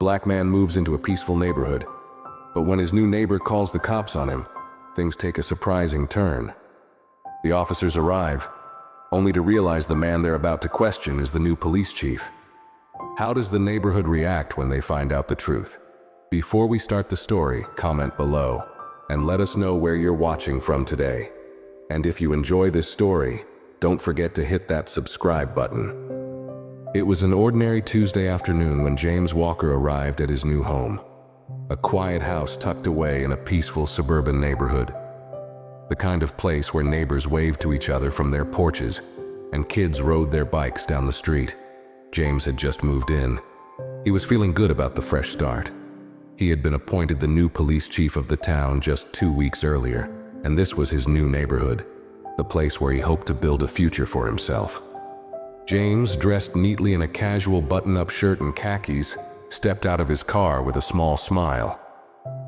black man moves into a peaceful neighborhood. But when his new neighbor calls the cops on him, things take a surprising turn. The officers arrive, only to realize the man they're about to question is the new police chief. How does the neighborhood react when they find out the truth? Before we start the story, comment below and let us know where you're watching from today. And if you enjoy this story, don't forget to hit that subscribe button. It was an ordinary Tuesday afternoon when James Walker arrived at his new home. A quiet house tucked away in a peaceful suburban neighborhood. The kind of place where neighbors waved to each other from their porches and kids rode their bikes down the street. James had just moved in. He was feeling good about the fresh start. He had been appointed the new police chief of the town just 2 weeks earlier, and this was his new neighborhood, the place where he hoped to build a future for himself. James, dressed neatly in a casual button-up shirt and khakis, stepped out of his car with a small smile.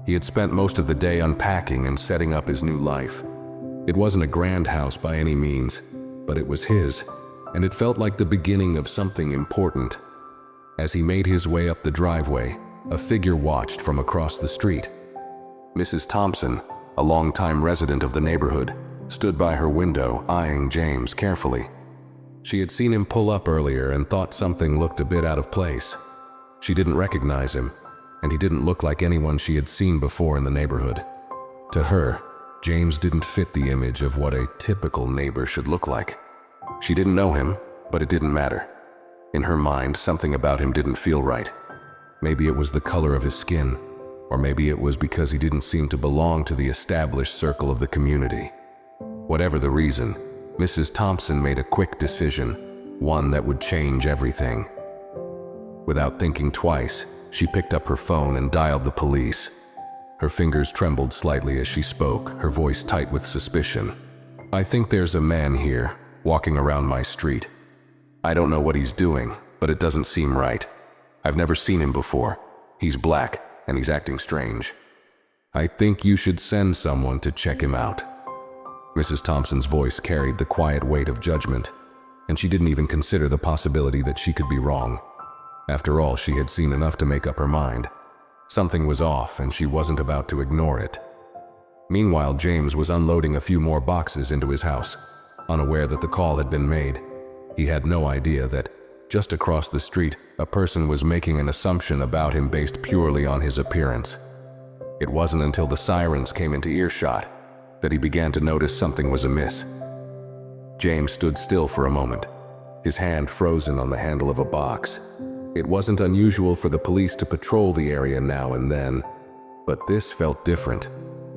He had spent most of the day unpacking and setting up his new life. It wasn't a grand house by any means, but it was his, and it felt like the beginning of something important. As he made his way up the driveway, a figure watched from across the street. Mrs. Thompson, a longtime resident of the neighborhood, stood by her window, eyeing James carefully. She had seen him pull up earlier and thought something looked a bit out of place. She didn't recognize him, and he didn't look like anyone she had seen before in the neighborhood. To her, James didn't fit the image of what a typical neighbor should look like. She didn't know him, but it didn't matter. In her mind, something about him didn't feel right. Maybe it was the color of his skin, or maybe it was because he didn't seem to belong to the established circle of the community. Whatever the reason, Mrs. Thompson made a quick decision, one that would change everything. Without thinking twice, she picked up her phone and dialed the police. Her fingers trembled slightly as she spoke, her voice tight with suspicion. "I think there's a man here, walking around my street. I don't know what he's doing, but it doesn't seem right. I've never seen him before. He's black, and he's acting strange. I think you should send someone to check him out." Mrs. Thompson's voice carried the quiet weight of judgment, and she didn't even consider the possibility that she could be wrong. After all, she had seen enough to make up her mind. Something was off, and she wasn't about to ignore it. Meanwhile, James was unloading a few more boxes into his house, unaware that the call had been made. He had no idea that, just across the street, a person was making an assumption about him based purely on his appearance. It wasn't until the sirens came into earshot that he began to notice something was amiss. James stood still for a moment, his hand frozen on the handle of a box. It wasn't unusual for the police to patrol the area now and then, but this felt different.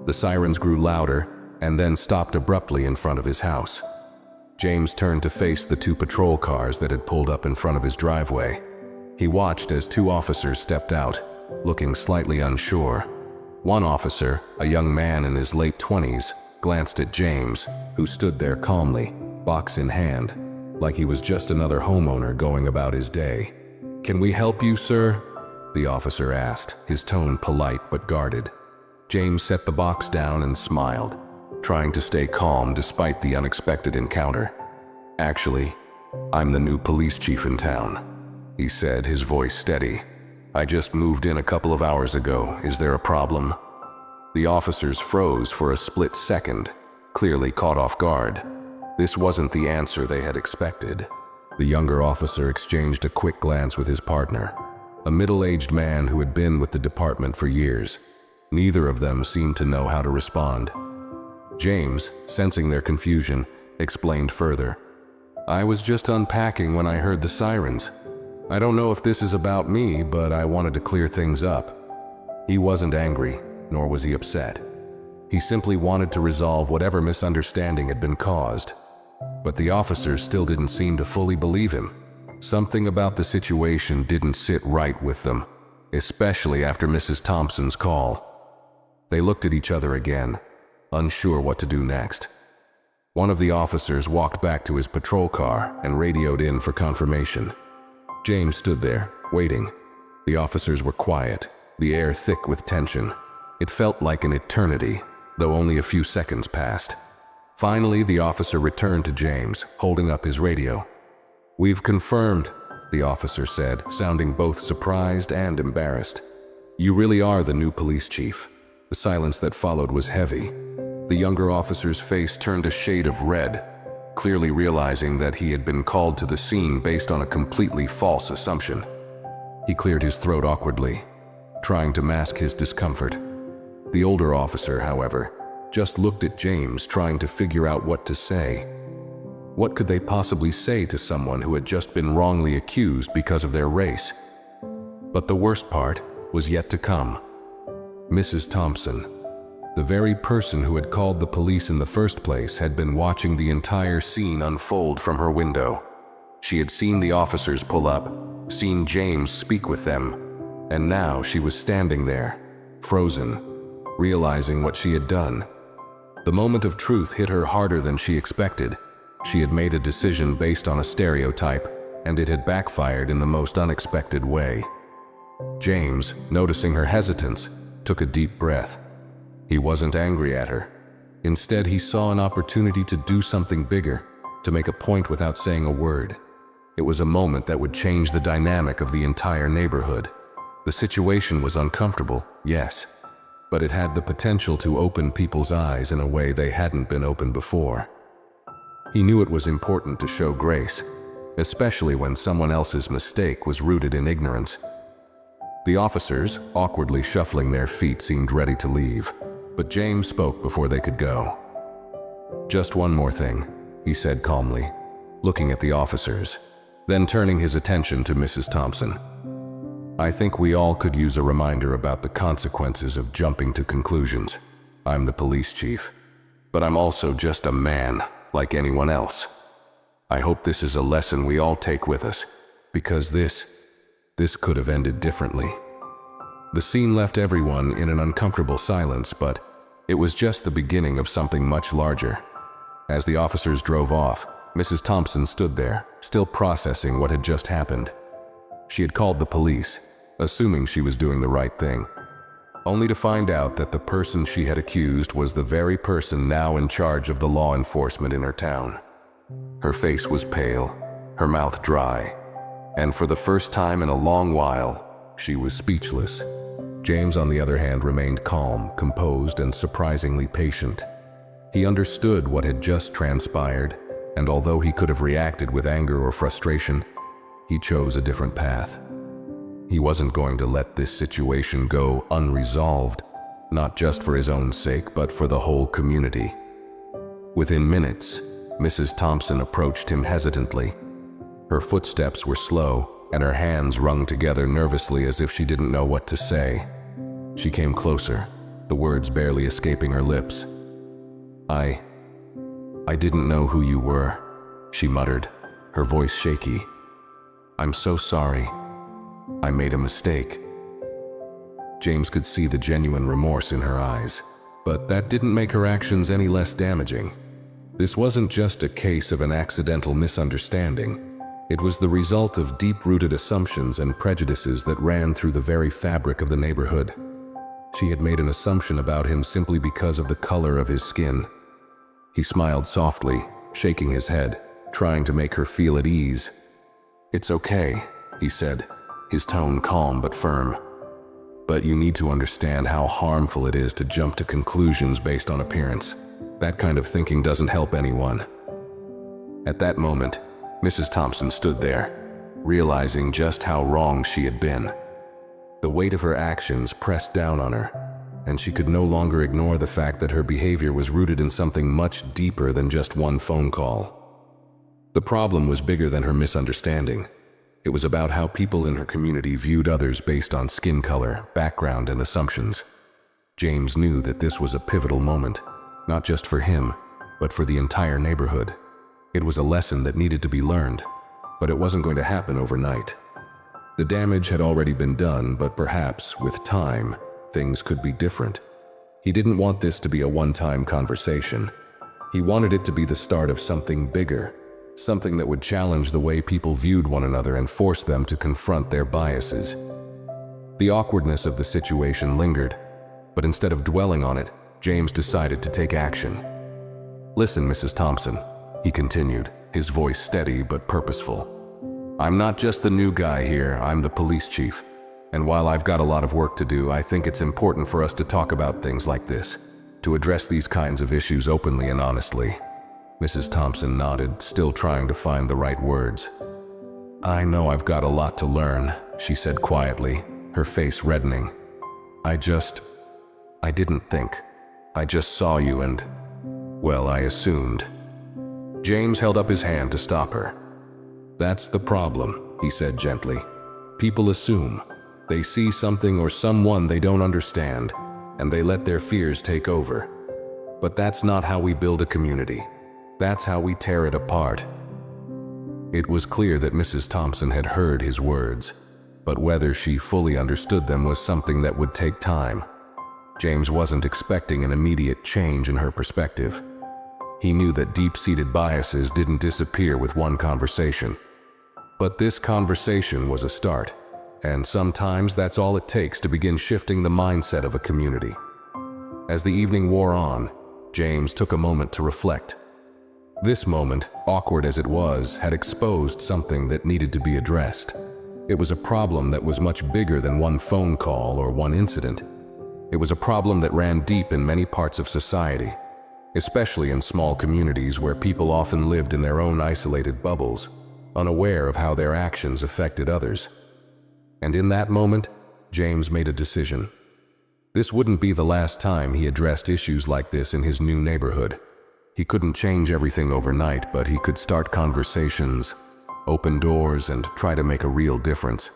The sirens grew louder and then stopped abruptly in front of his house. James turned to face the 2 patrol cars that had pulled up in front of his driveway. He watched as 2 officers stepped out, looking slightly unsure. One officer, a young man in his late 20s, glanced at James, who stood there calmly, box in hand, like he was just another homeowner going about his day. "Can we help you, sir?" the officer asked, his tone polite but guarded. James set the box down and smiled, trying to stay calm despite the unexpected encounter. "Actually, I'm the new police chief in town," he said, his voice steady. "I just moved in a couple of hours ago. Is there a problem?" The officers froze for a split second, clearly caught off guard. This wasn't the answer they had expected. The younger officer exchanged a quick glance with his partner, a middle-aged man who had been with the department for years. Neither of them seemed to know how to respond. James, sensing their confusion, explained further. "I was just unpacking when I heard the sirens. I don't know if this is about me, but I wanted to clear things up." He wasn't angry, nor was he upset. He simply wanted to resolve whatever misunderstanding had been caused. But the officers still didn't seem to fully believe him. Something about the situation didn't sit right with them, especially after Mrs. Thompson's call. They looked at each other again, unsure what to do next. One of the officers walked back to his patrol car and radioed in for confirmation. James stood there, waiting. The officers were quiet, the air thick with tension. It felt like an eternity, though only a few seconds passed. Finally, the officer returned to James, holding up his radio. "We've confirmed," the officer said, sounding both surprised and embarrassed. "You really are the new police chief." The silence that followed was heavy. The younger officer's face turned a shade of red, clearly realizing that he had been called to the scene based on a completely false assumption. He cleared his throat awkwardly, trying to mask his discomfort. The older officer, however, just looked at James, trying to figure out what to say. What could they possibly say to someone who had just been wrongly accused because of their race? But the worst part was yet to come. Mrs. Thompson, the very person who had called the police in the first place, had been watching the entire scene unfold from her window. She had seen the officers pull up, seen James speak with them, and now she was standing there, frozen, realizing what she had done. The moment of truth hit her harder than she expected. She had made a decision based on a stereotype, and it had backfired in the most unexpected way. James, noticing her hesitance, took a deep breath. He wasn't angry at her. Instead, he saw an opportunity to do something bigger, to make a point without saying a word. It was a moment that would change the dynamic of the entire neighborhood. The situation was uncomfortable, yes, but it had the potential to open people's eyes in a way they hadn't been opened before. He knew it was important to show grace, especially when someone else's mistake was rooted in ignorance. The officers, awkwardly shuffling their feet, seemed ready to leave, but James spoke before they could go. "Just one more thing," he said calmly, looking at the officers, then turning his attention to Mrs. Thompson. "I think we all could use a reminder about the consequences of jumping to conclusions. I'm the police chief, but I'm also just a man, like anyone else. I hope this is a lesson we all take with us, because this could have ended differently." The scene left everyone in an uncomfortable silence, but it was just the beginning of something much larger. As the officers drove off, Mrs. Thompson stood there, still processing what had just happened. She had called the police, assuming she was doing the right thing, only to find out that the person she had accused was the very person now in charge of the law enforcement in her town. Her face was pale, her mouth dry, and for the first time in a long while, she was speechless. James, on the other hand, remained calm, composed, and surprisingly patient. He understood what had just transpired, and although he could have reacted with anger or frustration, he chose a different path. He wasn't going to let this situation go unresolved, not just for his own sake, but for the whole community. Within minutes, Mrs. Thompson approached him hesitantly. Her footsteps were slow, and her hands wrung together nervously as if she didn't know what to say. She came closer, the words barely escaping her lips. I didn't know who you were," she muttered, her voice shaky. "I'm so sorry. I made a mistake." James could see the genuine remorse in her eyes, but that didn't make her actions any less damaging. This wasn't just a case of an accidental misunderstanding. It was the result of deep-rooted assumptions and prejudices that ran through the very fabric of the neighborhood. She had made an assumption about him simply because of the color of his skin. He smiled softly, shaking his head, trying to make her feel at ease. "It's okay," he said, his tone calm but firm. "But you need to understand how harmful it is to jump to conclusions based on appearance. That kind of thinking doesn't help anyone." At that moment, Mrs. Thompson stood there, realizing just how wrong she had been. The weight of her actions pressed down on her, and she could no longer ignore the fact that her behavior was rooted in something much deeper than just one phone call. The problem was bigger than her misunderstanding. It was about how people in her community viewed others based on skin color, background, and assumptions. James knew that this was a pivotal moment, not just for him, but for the entire neighborhood. It was a lesson that needed to be learned, but it wasn't going to happen overnight. The damage had already been done, but perhaps, with time, things could be different. He didn't want this to be a one-time conversation. He wanted it to be the start of something bigger, something that would challenge the way people viewed one another and force them to confront their biases. The awkwardness of the situation lingered, but instead of dwelling on it, James decided to take action. "Listen, Mrs. Thompson," he continued, his voice steady but purposeful. I'm not just the new guy here, I'm the police chief. And while I've got a lot of work to do, I think it's important for us to talk about things like this, to address these kinds of issues openly and honestly." Mrs. Thompson nodded, still trying to find the right words. "I know I've got a lot to learn," she said quietly, her face reddening. I didn't think. I just saw you and, well, I assumed." James held up his hand to stop her. "That's the problem," he said gently. "People assume. They see something or someone they don't understand, and they let their fears take over. But that's not how we build a community. That's how we tear it apart." It was clear that Mrs. Thompson had heard his words, but whether she fully understood them was something that would take time. James wasn't expecting an immediate change in her perspective. He knew that deep-seated biases didn't disappear with one conversation. But this conversation was a start, and sometimes that's all it takes to begin shifting the mindset of a community. As the evening wore on, James took a moment to reflect. This moment, awkward as it was, had exposed something that needed to be addressed. It was a problem that was much bigger than one phone call or one incident. It was a problem that ran deep in many parts of society, especially in small communities where people often lived in their own isolated bubbles, unaware of how their actions affected others. And in that moment, James made a decision. This wouldn't be the last time he addressed issues like this in his new neighborhood. He couldn't change everything overnight, but he could start conversations, open doors, and try to make a real difference.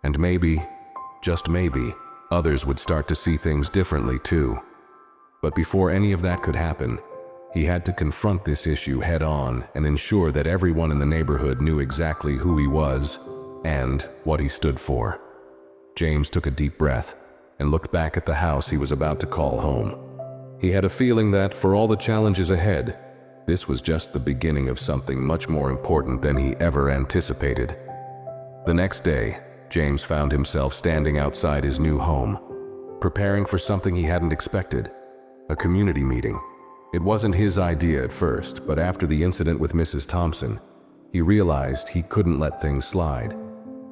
And maybe, just maybe, others would start to see things differently too. But before any of that could happen, he had to confront this issue head on and ensure that everyone in the neighborhood knew exactly who he was and what he stood for. James took a deep breath and looked back at the house he was about to call home. He had a feeling that, for all the challenges ahead, this was just the beginning of something much more important than he ever anticipated. The next day, James found himself standing outside his new home, preparing for something he hadn't expected, a community meeting. It wasn't his idea at first, but after the incident with Mrs. Thompson, he realized he couldn't let things slide.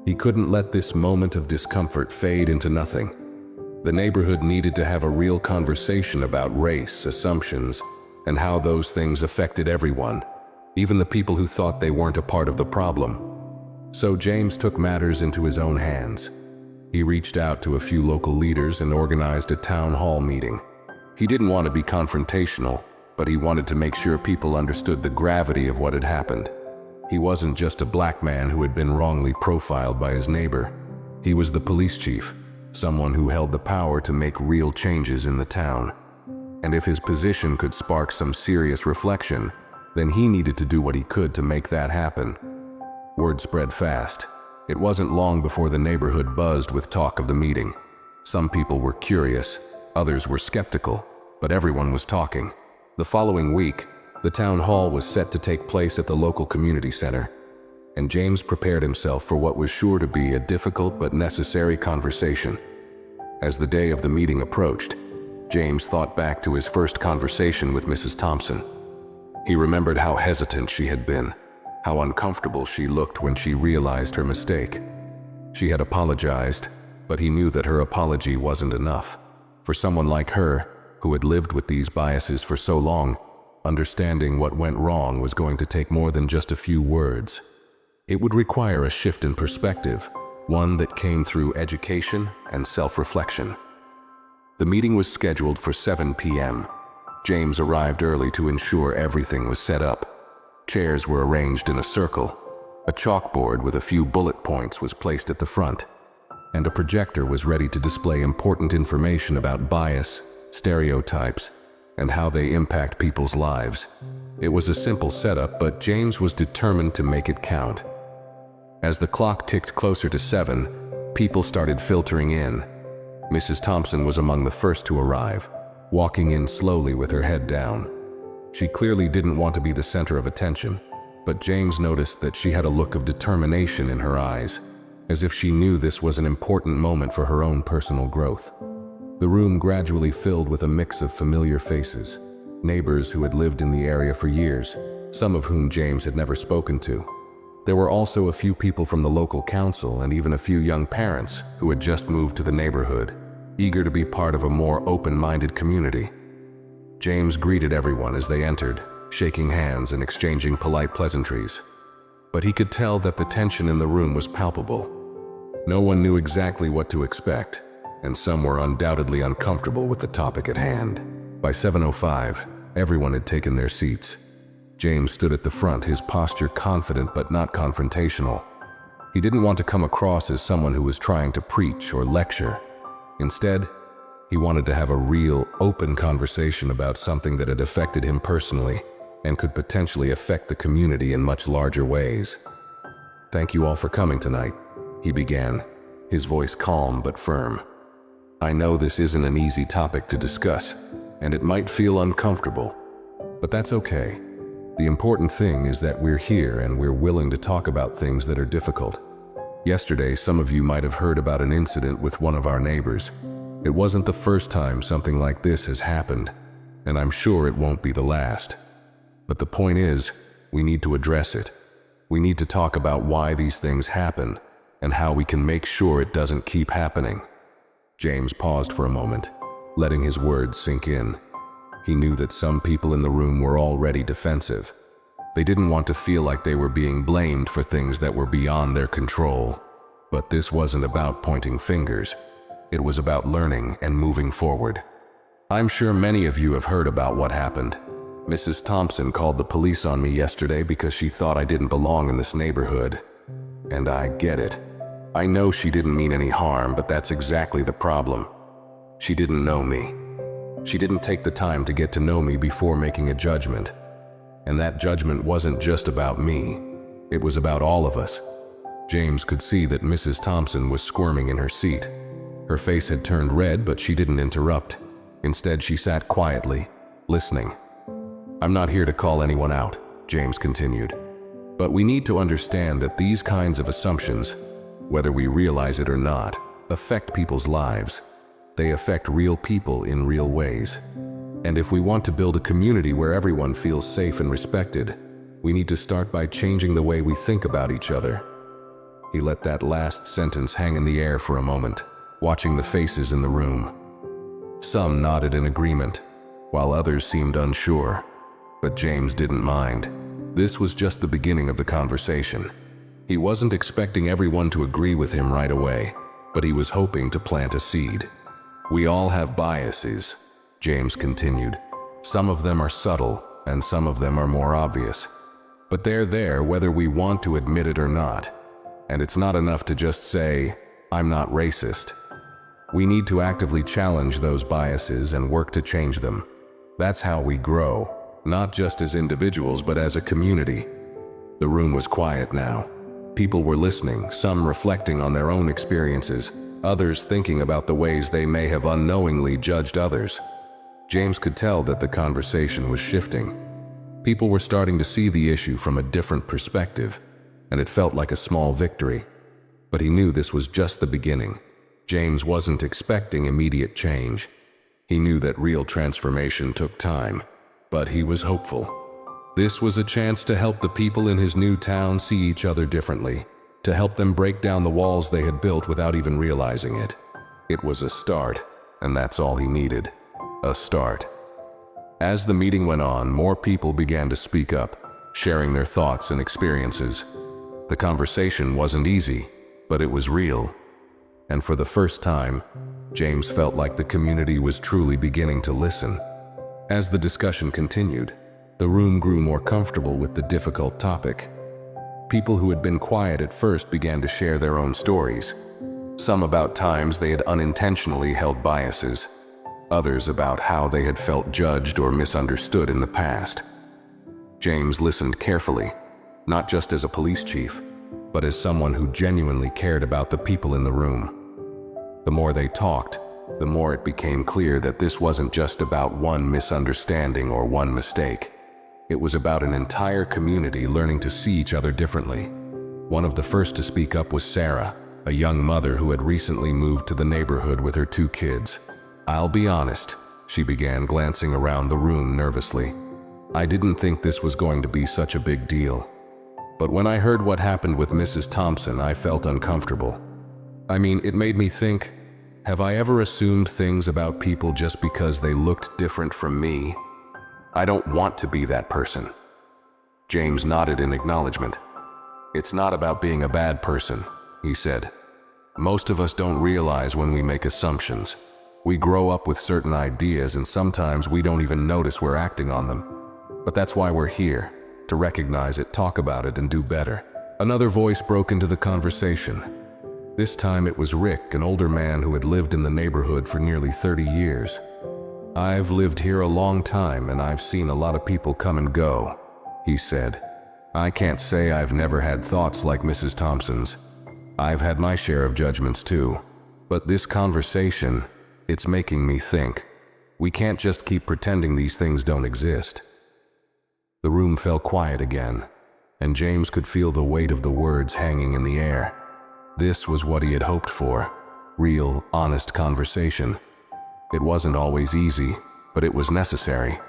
He couldn't let this moment of discomfort fade into nothing. The neighborhood needed to have a real conversation about race, assumptions, and how those things affected everyone, even the people who thought they weren't a part of the problem. So James took matters into his own hands. He reached out to a few local leaders and organized a town hall meeting. He didn't want to be confrontational, but he wanted to make sure people understood the gravity of what had happened. He wasn't just a black man who had been wrongly profiled by his neighbor. He was the police chief, someone who held the power to make real changes in the town. And if his position could spark some serious reflection, then he needed to do what he could to make that happen. Word spread fast. It wasn't long before the neighborhood buzzed with talk of the meeting. Some people were curious, others were skeptical, but everyone was talking. The following week, the town hall was set to take place at the local community center, and James prepared himself for what was sure to be a difficult but necessary conversation. As the day of the meeting approached, James thought back to his first conversation with Mrs. Thompson. He remembered how hesitant she had been, how uncomfortable she looked when she realized her mistake. She had apologized, but he knew that her apology wasn't enough. For someone like her, who had lived with these biases for so long, understanding what went wrong was going to take more than just a few words. It would require a shift in perspective, one that came through education and self-reflection. The meeting was scheduled for 7 p.m. James arrived early to ensure everything was set up. Chairs were arranged in a circle. A chalkboard with a few bullet points was placed at the front, and a projector was ready to display important information about bias, stereotypes, and how they impact people's lives. It was a simple setup, but James was determined to make it count. As the clock ticked closer to 7, people started filtering in. Mrs. Thompson was among the first to arrive, walking in slowly with her head down. She clearly didn't want to be the center of attention, but James noticed that she had a look of determination in her eyes, as if she knew this was an important moment for her own personal growth. The room gradually filled with a mix of familiar faces, neighbors who had lived in the area for years, some of whom James had never spoken to. There were also a few people from the local council and even a few young parents who had just moved to the neighborhood, eager to be part of a more open-minded community. James greeted everyone as they entered, shaking hands and exchanging polite pleasantries. But he could tell that the tension in the room was palpable. No one knew exactly what to expect, and some were undoubtedly uncomfortable with the topic at hand. By 7:05, everyone had taken their seats. James stood at the front, his posture confident but not confrontational. He didn't want to come across as someone who was trying to preach or lecture. Instead, he wanted to have a real, open conversation about something that had affected him personally and could potentially affect the community in much larger ways. "Thank you all for coming tonight," he began, his voice calm but firm. "I know this isn't an easy topic to discuss, and it might feel uncomfortable, but that's okay. The important thing is that we're here and we're willing to talk about things that are difficult. Yesterday, some of you might have heard about an incident with one of our neighbors. It wasn't the first time something like this has happened, and I'm sure it won't be the last. But the point is, we need to address it. We need to talk about why these things happen and how we can make sure it doesn't keep happening." James paused for a moment, letting his words sink in. He knew that some people in the room were already defensive. They didn't want to feel like they were being blamed for things that were beyond their control. But this wasn't about pointing fingers. It was about learning and moving forward. "I'm sure many of you have heard about what happened. Mrs. Thompson called the police on me yesterday because she thought I didn't belong in this neighborhood. And I get it. I know she didn't mean any harm, but that's exactly the problem. She didn't know me. She didn't take the time to get to know me before making a judgment. And that judgment wasn't just about me. It was about all of us." James could see that Mrs. Thompson was squirming in her seat. Her face had turned red, but she didn't interrupt. Instead, she sat quietly, listening. "I'm not here to call anyone out," James continued. "But we need to understand that these kinds of assumptions, whether we realize it or not, affect people's lives. They affect real people in real ways. And if we want to build a community where everyone feels safe and respected, we need to start by changing the way we think about each other." He let that last sentence hang in the air for a moment, watching the faces in the room. Some nodded in agreement, while others seemed unsure. But James didn't mind. This was just the beginning of the conversation. He wasn't expecting everyone to agree with him right away, but he was hoping to plant a seed. "We all have biases," James continued. "Some of them are subtle, and some of them are more obvious. But they're there whether we want to admit it or not. And it's not enough to just say, 'I'm not racist.' We need to actively challenge those biases and work to change them. That's how we grow, not just as individuals but as a community." The room was quiet now. People were listening, some reflecting on their own experiences, others thinking about the ways they may have unknowingly judged others. James could tell that the conversation was shifting. People were starting to see the issue from a different perspective, and it felt like a small victory. But he knew this was just the beginning. James wasn't expecting immediate change. He knew that real transformation took time, but he was hopeful. This was a chance to help the people in his new town see each other differently, to help them break down the walls they had built without even realizing it. It was a start, and that's all he needed. A start. As the meeting went on, more people began to speak up, sharing their thoughts and experiences. The conversation wasn't easy, but it was real. And for the first time, James felt like the community was truly beginning to listen. As the discussion continued, the room grew more comfortable with the difficult topic. People who had been quiet at first began to share their own stories. Some about times they had unintentionally held biases, others about how they had felt judged or misunderstood in the past. James listened carefully, not just as a police chief, but as someone who genuinely cared about the people in the room. The more they talked, the more it became clear that this wasn't just about one misunderstanding or one mistake. It was about an entire community learning to see each other differently. One of the first to speak up was Sarah, a young mother who had recently moved to the neighborhood with her 2 kids. "I'll be honest," she began, glancing around the room nervously. "I didn't think this was going to be such a big deal. But when I heard what happened with Mrs. Thompson, I felt uncomfortable. I mean, it made me think, have I ever assumed things about people just because they looked different from me? I don't want to be that person. James nodded in acknowledgement. It's not about being a bad person, he said. Most of us don't realize when we make assumptions. We grow up with certain ideas and sometimes we don't even notice we're acting on them. But that's why we're here, to recognize it, talk about it, and do better. Another voice broke into the conversation. This time it was Rick, an older man who had lived in the neighborhood for nearly 30 years. I've lived here a long time and I've seen a lot of people come and go, he said. I can't say I've never had thoughts like Mrs. Thompson's. I've had my share of judgments too. But this conversation, it's making me think. We can't just keep pretending these things don't exist. The room fell quiet again, and James could feel the weight of the words hanging in the air. This was what he had hoped for. Real, honest conversation. It wasn't always easy, but it was necessary.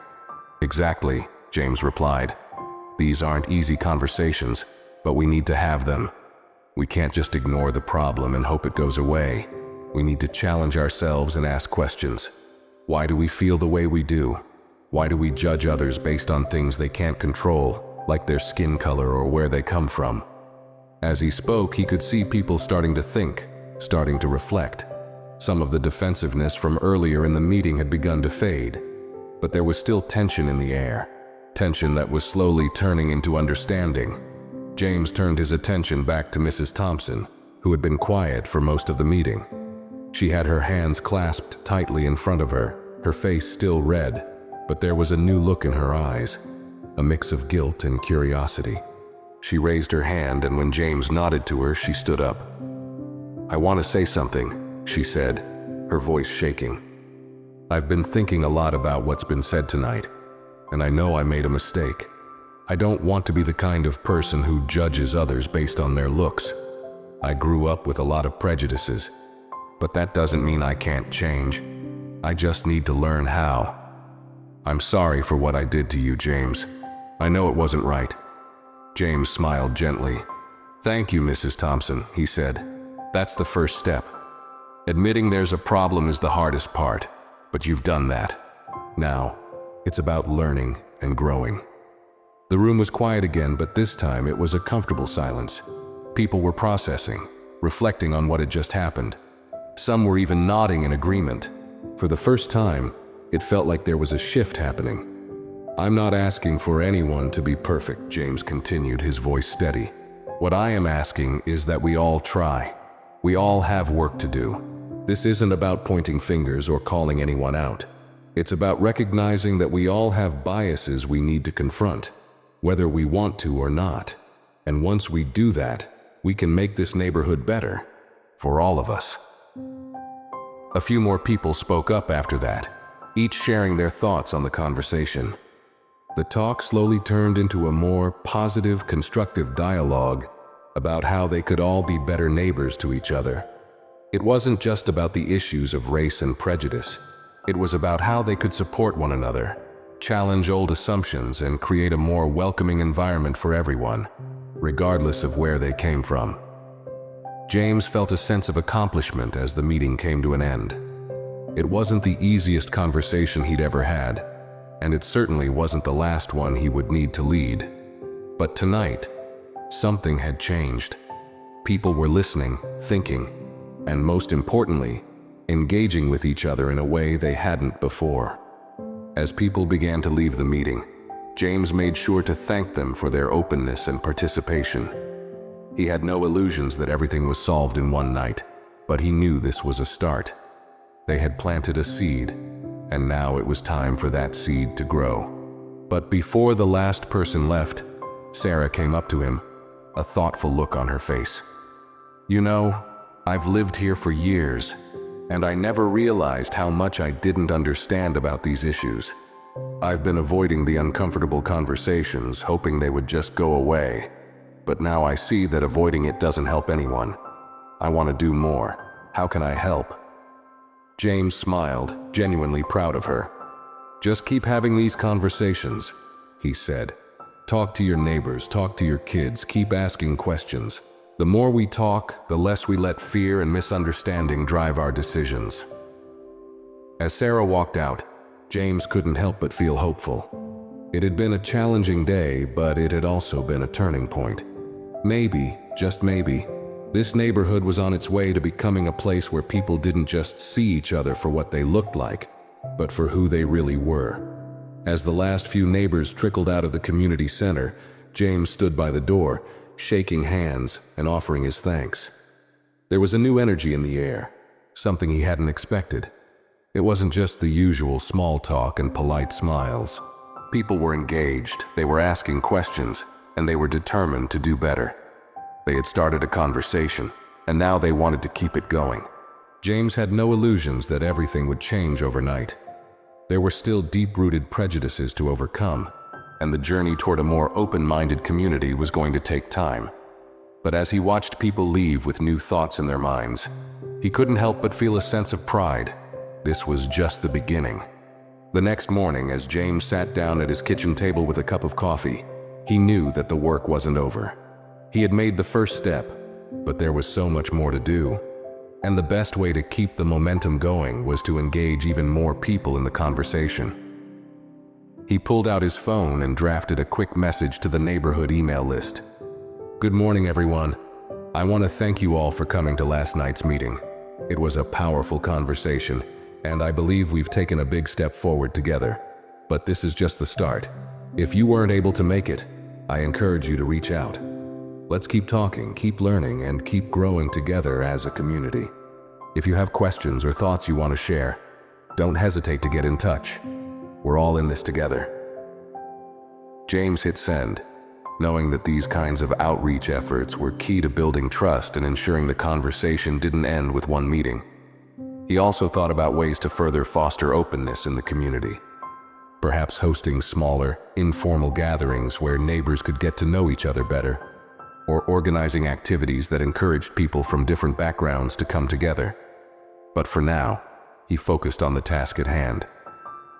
Exactly, James replied. These aren't easy conversations, but we need to have them. We can't just ignore the problem and hope it goes away. We need to challenge ourselves and ask questions. Why do we feel the way we do? Why do we judge others based on things they can't control, like their skin color or where they come from? As he spoke, he could see people starting to think, starting to reflect. Some of the defensiveness from earlier in the meeting had begun to fade, but there was still tension in the air, tension that was slowly turning into understanding. James turned his attention back to Mrs. Thompson, who had been quiet for most of the meeting. She had her hands clasped tightly in front of her, her face still red, but there was a new look in her eyes, a mix of guilt and curiosity. She raised her hand, and when James nodded to her, she stood up. I want to say something, she said, her voice shaking. I've been thinking a lot about what's been said tonight, and I know I made a mistake. I don't want to be the kind of person who judges others based on their looks. I grew up with a lot of prejudices, but that doesn't mean I can't change. I just need to learn how. I'm sorry for what I did to you, James. I know it wasn't right. James smiled gently. Thank you, Mrs. Thompson, he said. That's the first step. Admitting there's a problem is the hardest part, but you've done that. Now, it's about learning and growing. The room was quiet again, but this time it was a comfortable silence. People were processing, reflecting on what had just happened. Some were even nodding in agreement. For the first time, it felt like there was a shift happening. I'm not asking for anyone to be perfect, James continued, his voice steady. What I am asking is that we all try. We all have work to do. This isn't about pointing fingers or calling anyone out. It's about recognizing that we all have biases we need to confront, whether we want to or not. And once we do that, we can make this neighborhood better, for all of us. A few more people spoke up after that, each sharing their thoughts on the conversation. The talk slowly turned into a more positive, constructive dialogue about how they could all be better neighbors to each other. It wasn't just about the issues of race and prejudice. It was about how they could support one another, challenge old assumptions, and create a more welcoming environment for everyone, regardless of where they came from. James felt a sense of accomplishment as the meeting came to an end. It wasn't the easiest conversation he'd ever had, and it certainly wasn't the last one he would need to lead. But tonight, something had changed. People were listening, thinking, and most importantly, engaging with each other in a way they hadn't before. As people began to leave the meeting, James made sure to thank them for their openness and participation. He had no illusions that everything was solved in one night, but he knew this was a start. They had planted a seed, and now it was time for that seed to grow. But before the last person left, Sarah came up to him, a thoughtful look on her face. You know, I've lived here for years, and I never realized how much I didn't understand about these issues. I've been avoiding the uncomfortable conversations, hoping they would just go away. But now I see that avoiding it doesn't help anyone. I want to do more. How can I help? James smiled, genuinely proud of her. Just keep having these conversations, he said. Talk to your neighbors, talk to your kids, keep asking questions. The more we talk, the less we let fear and misunderstanding drive our decisions. As Sarah walked out, James couldn't help but feel hopeful. It had been a challenging day, but it had also been a turning point. Maybe, just maybe, this neighborhood was on its way to becoming a place where people didn't just see each other for what they looked like, but for who they really were. As the last few neighbors trickled out of the community center, James stood by the door, shaking hands and offering his thanks. There was a new energy in the air, something he hadn't expected. It wasn't just the usual small talk and polite smiles. People were engaged, they were asking questions, and they were determined to do better. They had started a conversation, and now they wanted to keep it going. James had no illusions that everything would change overnight. There were still deep-rooted prejudices to overcome, and the journey toward a more open-minded community was going to take time. But as he watched people leave with new thoughts in their minds, he couldn't help but feel a sense of pride. This was just the beginning. The next morning, as James sat down at his kitchen table with a cup of coffee, he knew that the work wasn't over. He had made the first step, but there was so much more to do. And the best way to keep the momentum going was to engage even more people in the conversation. He pulled out his phone and drafted a quick message to the neighborhood email list. "Good morning, everyone. I want to thank you all for coming to last night's meeting. It was a powerful conversation, and I believe we've taken a big step forward together. But this is just the start. If you weren't able to make it, I encourage you to reach out. Let's keep talking, keep learning, and keep growing together as a community. If you have questions or thoughts you want to share, don't hesitate to get in touch. We're all in this together." James hit send, knowing that these kinds of outreach efforts were key to building trust and ensuring the conversation didn't end with one meeting. He also thought about ways to further foster openness in the community. Perhaps hosting smaller, informal gatherings where neighbors could get to know each other better, or organizing activities that encouraged people from different backgrounds to come together. But for now, he focused on the task at hand.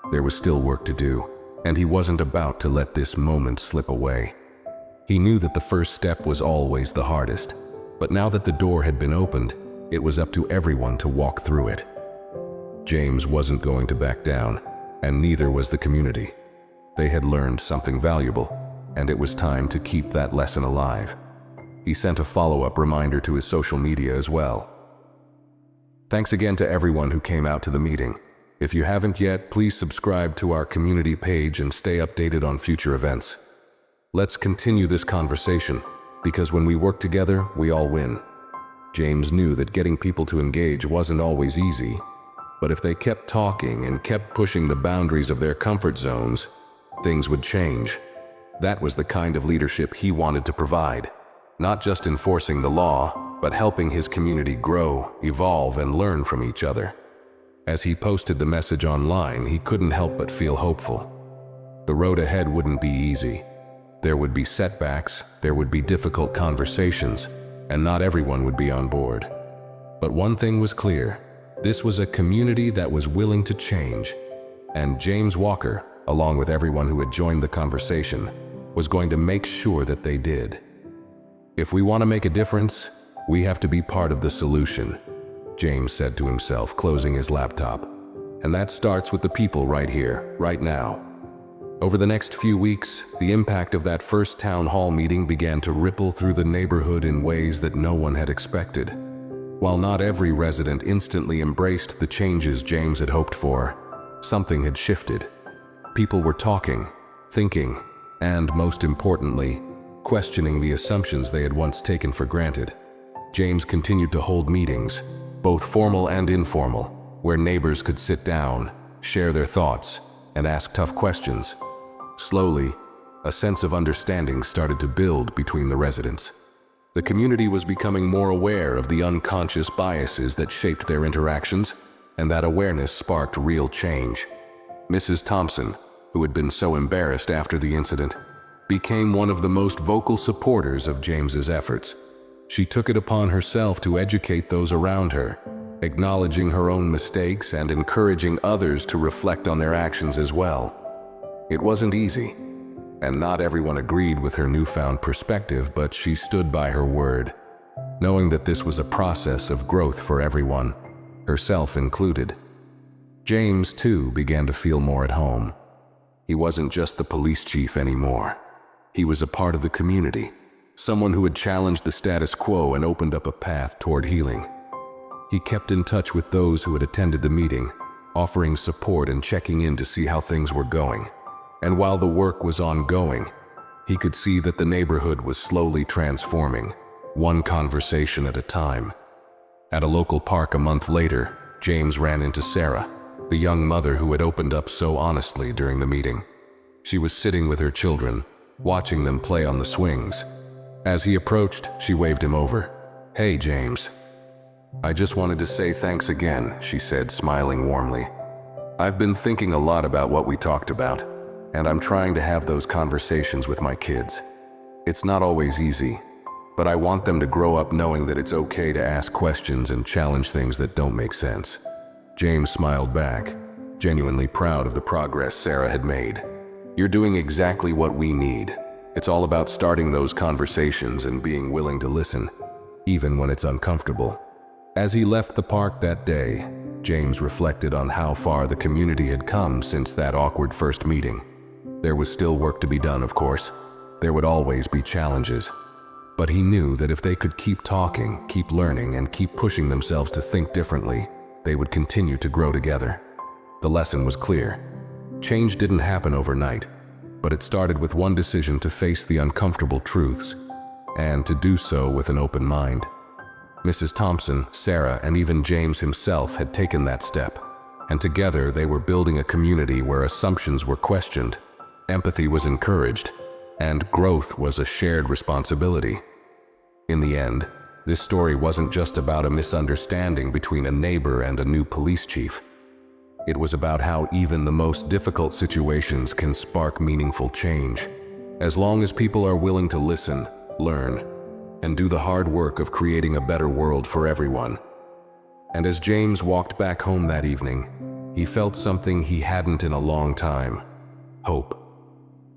There was still work to do, and he wasn't about to let this moment slip away. He knew that the first step was always the hardest, but now that the door had been opened, it was up to everyone to walk through it. James wasn't going to back down, and neither was the community. They had learned something valuable, and it was time to keep that lesson alive. He sent a follow-up reminder to his social media as well. Thanks again to everyone who came out to the meeting. If you haven't yet, please subscribe to our community page and stay updated on future events. Let's continue this conversation, because when we work together, we all win. James knew that getting people to engage wasn't always easy, but if they kept talking and kept pushing the boundaries of their comfort zones, things would change. That was the kind of leadership he wanted to provide. Not just enforcing the law, but helping his community grow, evolve, and learn from each other. As he posted the message online, he couldn't help but feel hopeful. The road ahead wouldn't be easy. There would be setbacks, there would be difficult conversations, and not everyone would be on board. But one thing was clear: this was a community that was willing to change, and James Walker, along with everyone who had joined the conversation, was going to make sure that they did. If we want to make a difference, we have to be part of the solution, James said to himself, closing his laptop. And that starts with the people right here, right now. Over the next few weeks, the impact of that first town hall meeting began to ripple through the neighborhood in ways that no one had expected. While not every resident instantly embraced the changes James had hoped for, something had shifted. People were talking, thinking, and most importantly, questioning the assumptions they had once taken for granted. James continued to hold meetings, both formal and informal, where neighbors could sit down, share their thoughts, and ask tough questions. Slowly, a sense of understanding started to build between the residents. The community was becoming more aware of the unconscious biases that shaped their interactions, and that awareness sparked real change. Mrs. Thompson, who had been so embarrassed after the incident, became one of the most vocal supporters of James's efforts. She took it upon herself to educate those around her, acknowledging her own mistakes and encouraging others to reflect on their actions as well. It wasn't easy. and not everyone agreed with her newfound perspective, but she stood by her word, knowing that this was a process of growth for everyone, herself included. James, too, began to feel more at home. He wasn't just the police chief anymore. He was a part of the community, someone who had challenged the status quo and opened up a path toward healing. He kept in touch with those who had attended the meeting, offering support and checking in to see how things were going. And while the work was ongoing, he could see that the neighborhood was slowly transforming, one conversation at a time. At a local park a month later, James ran into Sarah, the young mother who had opened up so honestly during the meeting. She was sitting with her children, watching them play on the swings. As he approached, she waved him over. "Hey, James. I just wanted to say thanks again," she said, smiling warmly. "I've been thinking a lot about what we talked about, and I'm trying to have those conversations with my kids. It's not always easy, but I want them to grow up knowing that it's okay to ask questions and challenge things that don't make sense." James smiled back, genuinely proud of the progress Sarah had made. "You're doing exactly what we need. It's all about starting those conversations and being willing to listen, even when it's uncomfortable." As he left the park that day, James reflected on how far the community had come since that awkward first meeting. There was still work to be done, of course. There would always be challenges. But he knew that if they could keep talking, keep learning, and keep pushing themselves to think differently, they would continue to grow together. The lesson was clear. Change didn't happen overnight, but it started with one decision to face the uncomfortable truths, and to do so with an open mind. Mrs. Thompson, Sarah, and even James himself had taken that step, and together they were building a community where assumptions were questioned, empathy was encouraged, and growth was a shared responsibility. In the end, this story wasn't just about a misunderstanding between a neighbor and a new police chief. It was about how even the most difficult situations can spark meaningful change, as long as people are willing to listen, learn, and do the hard work of creating a better world for everyone. And as James walked back home that evening, he felt something he hadn't in a long time: hope.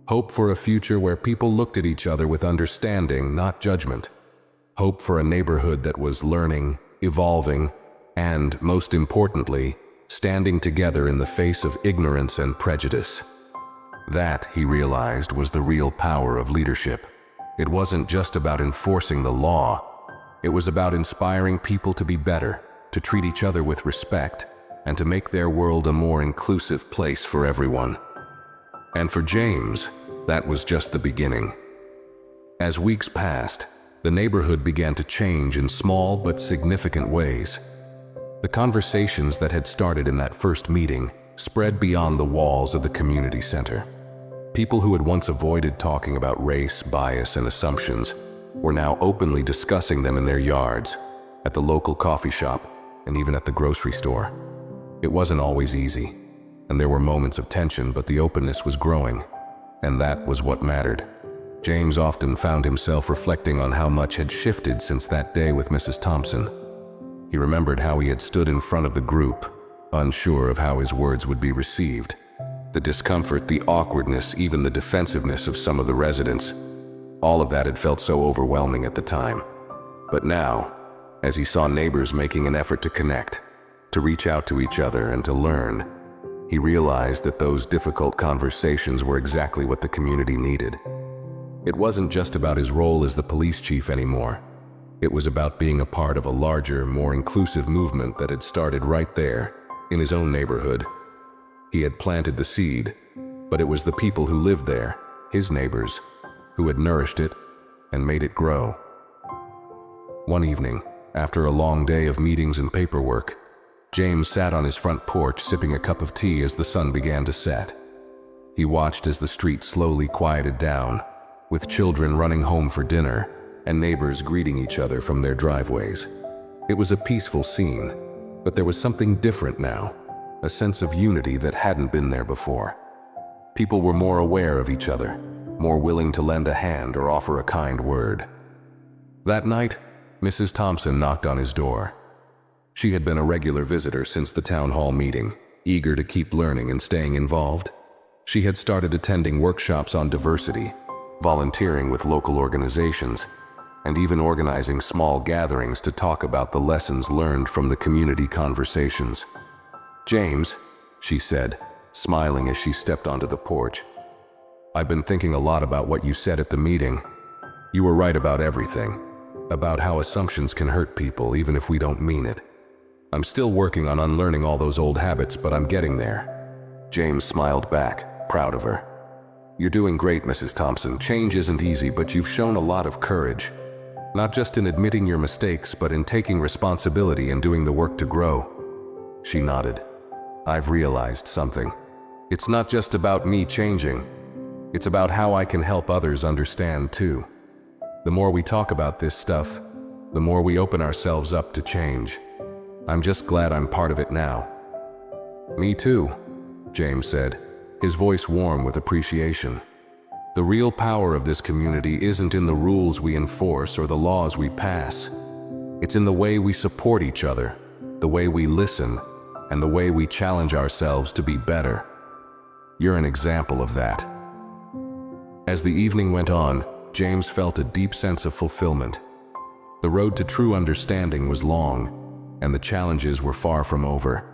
Hope for a future where people looked at each other with understanding, not judgment. Hope for a neighborhood that was learning, evolving, and, most importantly, standing together in the face of ignorance and prejudice. That, he realized, was the real power of leadership. It wasn't just about enforcing the law. It was about inspiring people to be better, to treat each other with respect, and to make their world a more inclusive place for everyone. And for James, that was just the beginning. As weeks passed, the neighborhood began to change in small but significant ways. The conversations that had started in that first meeting spread beyond the walls of the community center. People who had once avoided talking about race, bias, and assumptions were now openly discussing them in their yards, at the local coffee shop, and even at the grocery store. It wasn't always easy, and there were moments of tension, but the openness was growing, and that was what mattered. James often found himself reflecting on how much had shifted since that day with Mrs. Thompson. He remembered how he had stood in front of the group, unsure of how his words would be received. The discomfort, the awkwardness, even the defensiveness of some of the residents. All of that had felt so overwhelming at the time. But now, as he saw neighbors making an effort to connect, to reach out to each other and to learn, he realized that those difficult conversations were exactly what the community needed. It wasn't just about his role as the police chief anymore. It was about being a part of a larger, more inclusive movement that had started right there, in his own neighborhood. He had planted the seed, but it was the people who lived there, his neighbors, who had nourished it and made it grow. One evening, after a long day of meetings and paperwork, James sat on his front porch sipping a cup of tea as the sun began to set. He watched as the street slowly quieted down, with children running home for dinner and neighbors greeting each other from their driveways. It was a peaceful scene, but there was something different now, a sense of unity that hadn't been there before. People were more aware of each other, more willing to lend a hand or offer a kind word. That night, Mrs. Thompson knocked on his door. She had been a regular visitor since the town hall meeting, eager to keep learning and staying involved. She had started attending workshops on diversity, volunteering with local organizations, and even organizing small gatherings to talk about the lessons learned from the community conversations. "James," she said, smiling as she stepped onto the porch, "I've been thinking a lot about what you said at the meeting. You were right about everything, about how assumptions can hurt people even if we don't mean it. I'm still working on unlearning all those old habits, but I'm getting there." James smiled back, proud of her. "You're doing great, Mrs. Thompson. Change isn't easy, but you've shown a lot of courage. Not just in admitting your mistakes, but in taking responsibility and doing the work to grow." She nodded. "I've realized something. It's not just about me changing. It's about how I can help others understand too. The more we talk about this stuff, the more we open ourselves up to change. I'm just glad I'm part of it now." "Me too," James said, his voice warm with appreciation. "The real power of this community isn't in the rules we enforce or the laws we pass. It's in the way we support each other, the way we listen, and the way we challenge ourselves to be better. You're an example of that." As the evening went on, James felt a deep sense of fulfillment. The road to true understanding was long, and the challenges were far from over.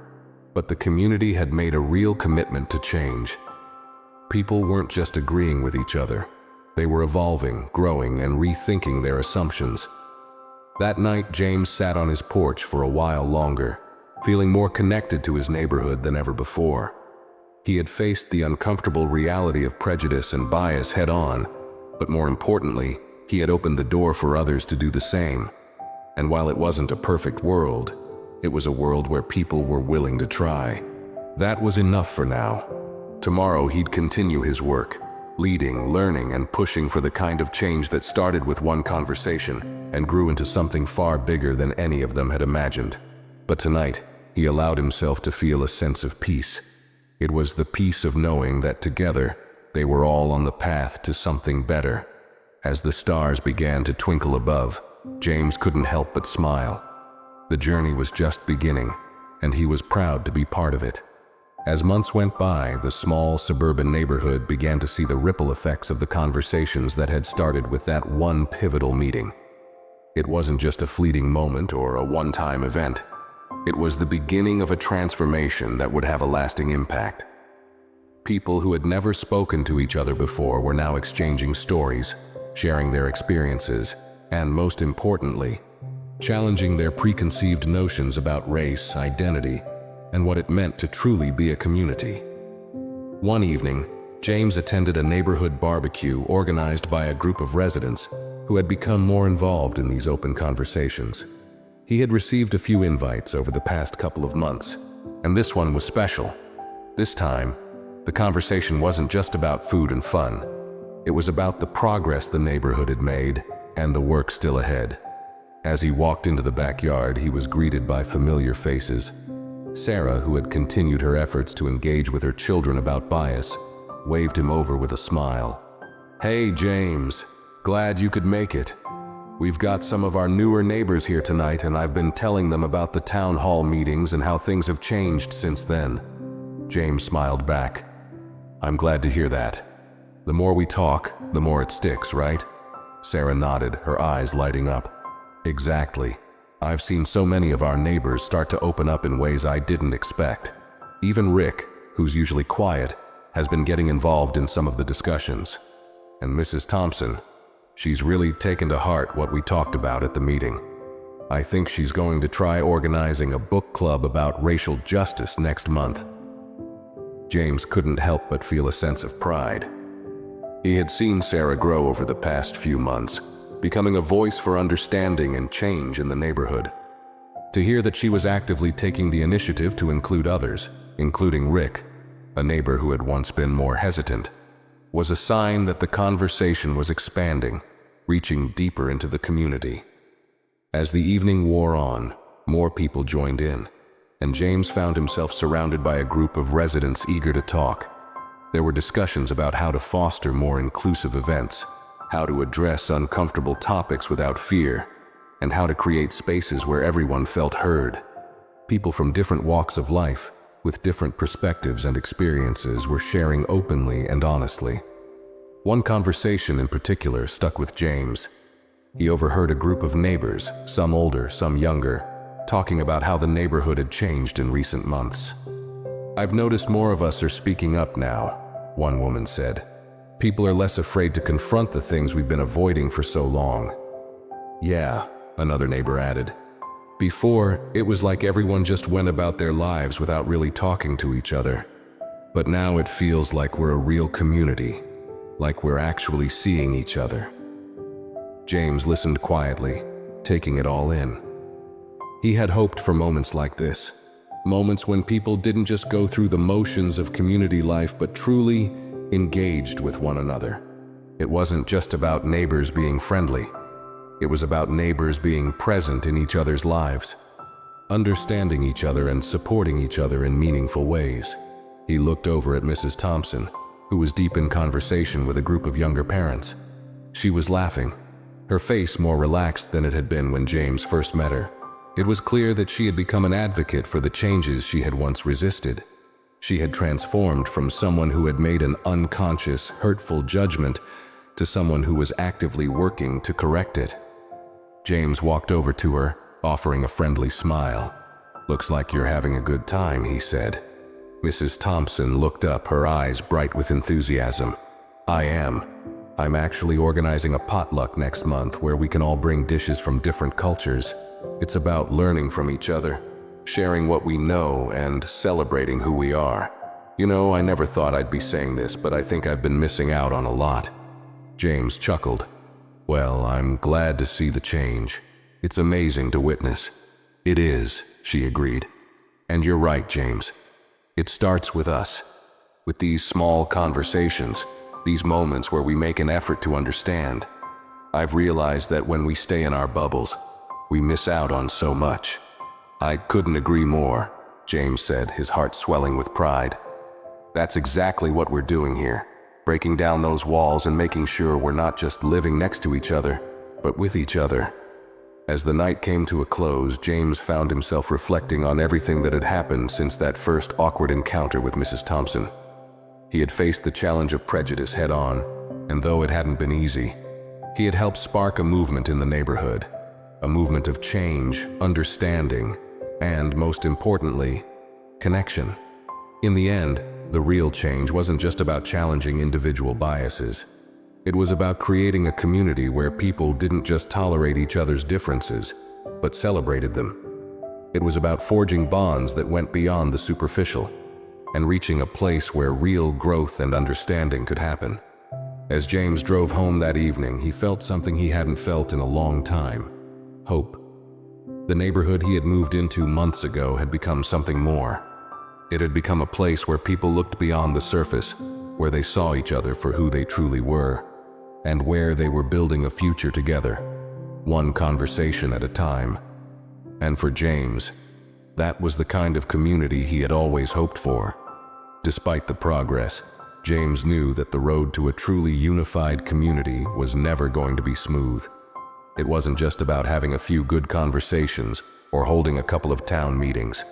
But the community had made a real commitment to change. People weren't just agreeing with each other. They were evolving, growing, and rethinking their assumptions. That night, James sat on his porch for a while longer, feeling more connected to his neighborhood than ever before. He had faced the uncomfortable reality of prejudice and bias head-on, but more importantly, he had opened the door for others to do the same. And while it wasn't a perfect world, it was a world where people were willing to try. That was enough for now. Tomorrow he'd continue his work, leading, learning, and pushing for the kind of change that started with one conversation and grew into something far bigger than any of them had imagined. But tonight, he allowed himself to feel a sense of peace. It was the peace of knowing that together, they were all on the path to something better. As the stars began to twinkle above, James couldn't help but smile. The journey was just beginning, and he was proud to be part of it. As months went by, the small suburban neighborhood began to see the ripple effects of the conversations that had started with that one pivotal meeting. It wasn't just a fleeting moment or a one-time event. It was the beginning of a transformation that would have a lasting impact. People who had never spoken to each other before were now exchanging stories, sharing their experiences, and most importantly, challenging their preconceived notions about race, identity, and what it meant to truly be a community. One evening, James attended a neighborhood barbecue organized by a group of residents who had become more involved in these open conversations. He had received a few invites over the past couple of months, and this one was special. This time, the conversation wasn't just about food and fun. It was about the progress the neighborhood had made and the work still ahead. As he walked into the backyard, he was greeted by familiar faces. Sarah, who had continued her efforts to engage with her children about bias, waved him over with a smile. "Hey, James, glad you could make it. We've got some of our newer neighbors here tonight, and I've been telling them about the town hall meetings and how things have changed since then." James smiled back. "I'm glad to hear that. The more we talk, the more it sticks, right?" Sarah nodded, her eyes lighting up. "Exactly. I've seen so many of our neighbors start to open up in ways I didn't expect. Even Rick, who's usually quiet, has been getting involved in some of the discussions. And Mrs. Thompson, she's really taken to heart what we talked about at the meeting. I think she's going to try organizing a book club about racial justice next month." James couldn't help but feel a sense of pride. He had seen Sarah grow over the past few months, becoming a voice for understanding and change in the neighborhood. To hear that she was actively taking the initiative to include others, including Rick, a neighbor who had once been more hesitant, was a sign that the conversation was expanding, reaching deeper into the community. As the evening wore on, more people joined in, and James found himself surrounded by a group of residents eager to talk. There were discussions about how to foster more inclusive events, how to address uncomfortable topics without fear, and how to create spaces where everyone felt heard. People from different walks of life, with different perspectives and experiences, were sharing openly and honestly. One conversation in particular stuck with James. He overheard a group of neighbors, some older, some younger, talking about how the neighborhood had changed in recent months. "I've noticed more of us are speaking up now," one woman said. "People are less afraid to confront the things we've been avoiding for so long." "Yeah," another neighbor added. "Before, it was like everyone just went about their lives without really talking to each other. But now it feels like we're a real community, like we're actually seeing each other." James listened quietly, taking it all in. He had hoped for moments like this, moments when people didn't just go through the motions of community life but truly engaged with one another. It wasn't just about neighbors being friendly. It was about neighbors being present in each other's lives, understanding each other and supporting each other in meaningful ways. He looked over at Mrs. Thompson, who was deep in conversation with a group of younger parents. She was laughing, her face more relaxed than it had been when James first met her. It was clear that she had become an advocate for the changes she had once resisted. She had transformed from someone who had made an unconscious, hurtful judgment to someone who was actively working to correct it. James walked over to her, offering a friendly smile. "Looks like you're having a good time," he said. Mrs. Thompson looked up, her eyes bright with enthusiasm. "I am. I'm actually organizing a potluck next month where we can all bring dishes from different cultures. It's about learning from each other, sharing what we know, and celebrating who we are. You know, I never thought I'd be saying this, but I think I've been missing out on a lot." James chuckled. "Well, I'm glad to see the change. It's amazing to witness." "It is," she agreed. "And you're right, James. It starts with us, with these small conversations, these moments where we make an effort to understand. I've realized that when we stay in our bubbles, we miss out on so much." "I couldn't agree more," James said, his heart swelling with pride. "That's exactly what we're doing here, breaking down those walls and making sure we're not just living next to each other, but with each other." As the night came to a close, James found himself reflecting on everything that had happened since that first awkward encounter with Mrs. Thompson. He had faced the challenge of prejudice head on, and though it hadn't been easy, he had helped spark a movement in the neighborhood, a movement of change, understanding, and, most importantly, connection. In the end, the real change wasn't just about challenging individual biases. It was about creating a community where people didn't just tolerate each other's differences, but celebrated them. It was about forging bonds that went beyond the superficial, and reaching a place where real growth and understanding could happen. As James drove home that evening, he felt something he hadn't felt in a long time: hope. The neighborhood he had moved into months ago had become something more. It had become a place where people looked beyond the surface, where they saw each other for who they truly were, and where they were building a future together, one conversation at a time. And for James, that was the kind of community he had always hoped for. Despite the progress, James knew that the road to a truly unified community was never going to be smooth. It wasn't just about having a few good conversations or holding a couple of town meetings.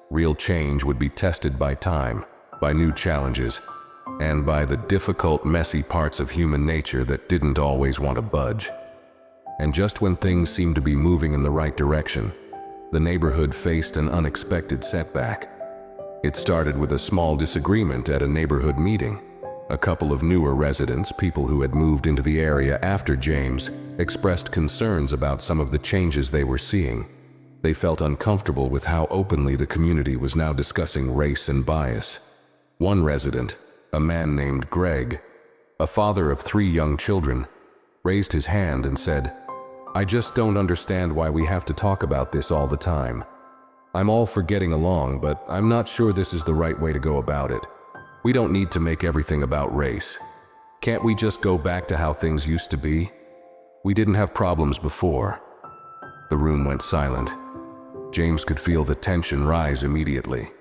Real change would be tested by time, by new challenges, and by the difficult, messy parts of human nature that didn't always want to budge. And just when things seemed to be moving in the right direction, the neighborhood faced an unexpected setback. It started with a small disagreement at a neighborhood meeting. A couple of newer residents, people who had moved into the area after James, expressed concerns about some of the changes they were seeing. They felt uncomfortable with how openly the community was now discussing race and bias. One resident, a man named Greg, a father of 3 young children, raised his hand and said, "I just don't understand why we have to talk about this all the time. I'm all for getting along, but I'm not sure this is the right way to go about it. We don't need to make everything about race. Can't we just go back to how things used to be? We didn't have problems before." The room went silent. James could feel the tension rise immediately.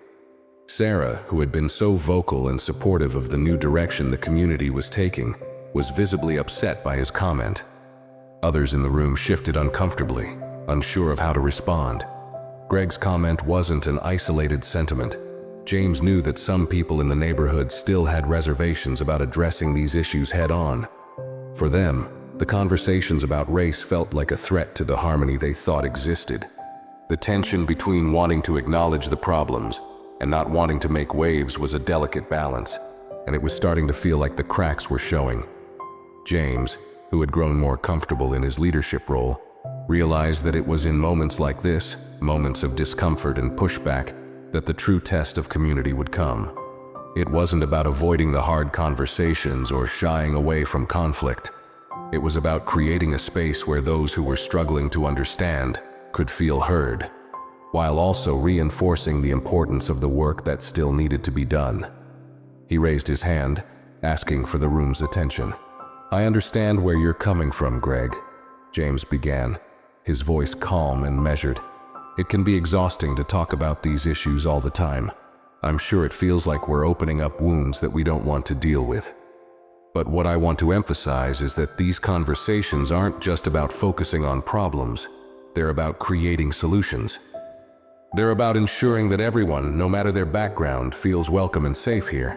Sarah, who had been so vocal and supportive of the new direction the community was taking, was visibly upset by his comment. Others in the room shifted uncomfortably, unsure of how to respond. Greg's comment wasn't an isolated sentiment. James knew that some people in the neighborhood still had reservations about addressing these issues head-on. For them, the conversations about race felt like a threat to the harmony they thought existed. The tension between wanting to acknowledge the problems and not wanting to make waves was a delicate balance, and it was starting to feel like the cracks were showing. James, who had grown more comfortable in his leadership role, realized that it was in moments like this, moments of discomfort and pushback, that the true test of community would come. It wasn't about avoiding the hard conversations or shying away from conflict. It was about creating a space where those who were struggling to understand could feel heard, while also reinforcing the importance of the work that still needed to be done. He raised his hand, asking for the room's attention. "I understand where you're coming from, Greg," James began, his voice calm and measured. "It can be exhausting to talk about these issues all the time. I'm sure it feels like we're opening up wounds that we don't want to deal with. But what I want to emphasize is that these conversations aren't just about focusing on problems. They're about creating solutions. They're about ensuring that everyone, no matter their background, feels welcome and safe here."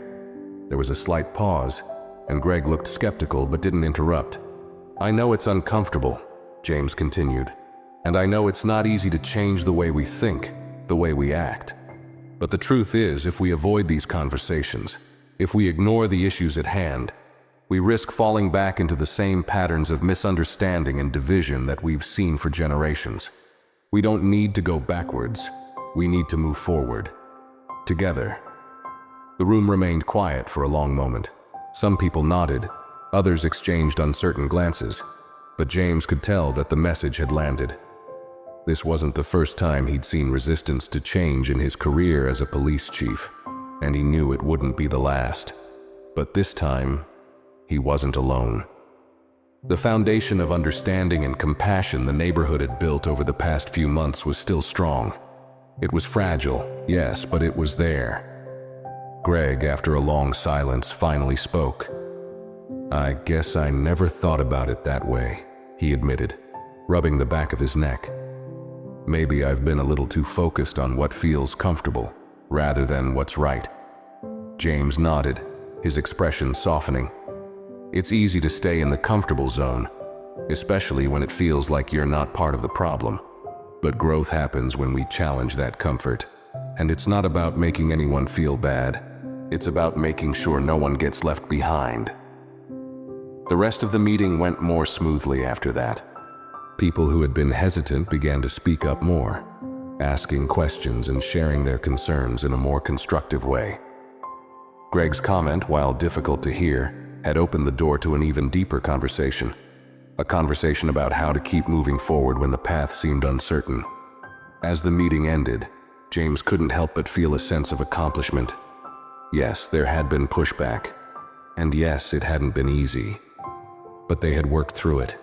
There was a slight pause, and Greg looked skeptical but didn't interrupt. "I know it's uncomfortable," James continued, "and I know it's not easy to change the way we think, the way we act. But the truth is, if we avoid these conversations, if we ignore the issues at hand, we risk falling back into the same patterns of misunderstanding and division that we've seen for generations. We don't need to go backwards. We need to move forward. Together." The room remained quiet for a long moment. Some people nodded, others exchanged uncertain glances, but James could tell that the message had landed. This wasn't the first time he'd seen resistance to change in his career as a police chief, and he knew it wouldn't be the last. But this time, he wasn't alone. The foundation of understanding and compassion the neighborhood had built over the past few months was still strong. It was fragile, yes, but it was there. Greg, after a long silence, finally spoke. "I guess I never thought about it that way," he admitted, rubbing the back of his neck. "Maybe I've been a little too focused on what feels comfortable, rather than what's right." James nodded, his expression softening. It's easy to stay in the comfortable zone, especially when it feels like you're not part of the problem. But growth happens when we challenge that comfort. And it's not about making anyone feel bad. It's about making sure no one gets left behind. The rest of the meeting went more smoothly after that. People who had been hesitant began to speak up more, asking questions and sharing their concerns in a more constructive way. Greg's comment, while difficult to hear, had opened the door to an even deeper conversation. A conversation about how to keep moving forward when the path seemed uncertain. As the meeting ended, James couldn't help but feel a sense of accomplishment. Yes, there had been pushback. And yes, it hadn't been easy. But they had worked through it.